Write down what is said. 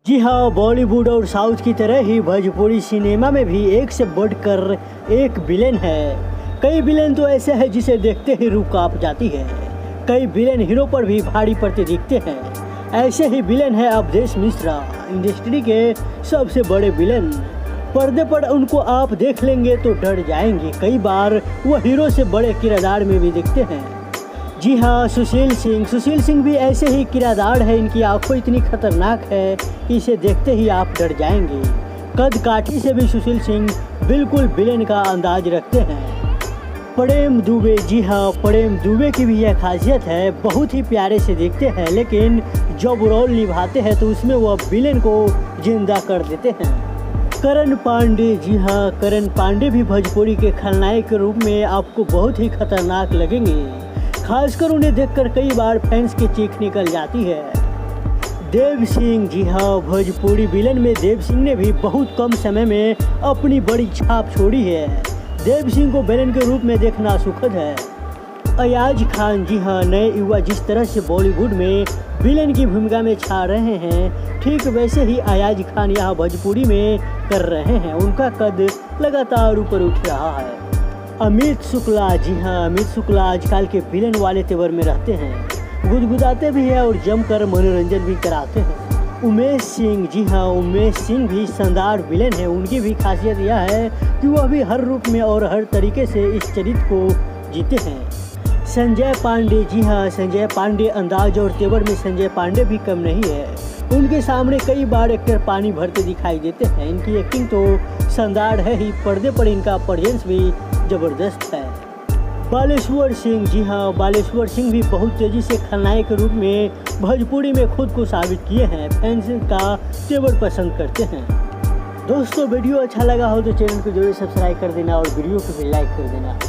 जी हाँ, बॉलीवुड और साउथ की तरह ही भोजपुरी सिनेमा में भी एक से बढ़कर एक विलेन है। कई विलेन तो ऐसे हैं जिसे देखते ही रूह कांप जाती है। कई विलेन हीरो पर भी भारी पड़ते दिखते हैं। ऐसे ही विलेन है अवधेश मिश्रा, इंडस्ट्री के सबसे बड़े विलेन। पर्दे पर उनको आप देख लेंगे तो डर जाएंगे। कई बार वो हीरो से बड़े किरदार में भी दिखते हैं। जी हाँ, सुशील सिंह भी ऐसे ही किरदार है। इनकी आंखें इतनी खतरनाक है कि इसे देखते ही आप डर जाएंगे। कद काठी से भी सुशील सिंह बिल्कुल विलेन का अंदाज रखते हैं। प्रेम दुबे, जी हाँ, प्रेम दुबे की भी यह खासियत है। बहुत ही प्यारे से दिखते हैं, लेकिन जब रोल निभाते हैं तो उसमें वह विलेन को जिंदा कर देते हैं। करण पांडे, जी हाँ, करण पांडे भी भोजपुरी के खलनायक के रूप में आपको बहुत ही खतरनाक लगेंगे। खासकर उन्हें देखकर कई बार फैंस की चीख निकल जाती है। देव सिंह, जी हाँ, भोजपुरी विलेन में देव सिंह ने भी बहुत कम समय में अपनी बड़ी छाप छोड़ी है। देव सिंह को विलेन के रूप में देखना सुखद है। अयाज खान, जी हाँ, नए युवा जिस तरह से बॉलीवुड में विलेन की भूमिका में छा रहे हैं, ठीक वैसे ही अयाज खान यहाँ भोजपुरी में कर रहे हैं। उनका कद लगातार ऊपर उठ रहा है। अमित शुक्ला, जी हाँ, अमित शुक्ला आजकल के विलेन वाले तेवर में रहते हैं। गुदगुदाते भी हैं और जमकर मनोरंजन भी कराते हैं। उमेश सिंह, जी हाँ, उमेश सिंह भी शानदार विलेन है। उनकी भी खासियत यह है कि वह भी हर रूप में और हर तरीके से इस चरित्र को जीते हैं। संजय पांडे, जी हाँ, संजय पांडे अंदाज और तेवर में संजय पांडे भी कम नहीं है। उनके सामने कई बार एक्टर पानी भरते दिखाई देते हैं। इनकी एक्टिंग तो शानदार है ही, पर्दे पर इनका प्रेजेंस भी जबरदस्त है। बालेश्वर सिंह, जी हाँ, बालेश्वर सिंह भी बहुत तेजी से खलनायक के रूप में भोजपुरी में खुद को साबित किए हैं। फैंस का तेवर पसंद करते हैं। दोस्तों, वीडियो अच्छा लगा हो तो चैनल को जरूर सब्सक्राइब कर देना और वीडियो को भी लाइक कर देना।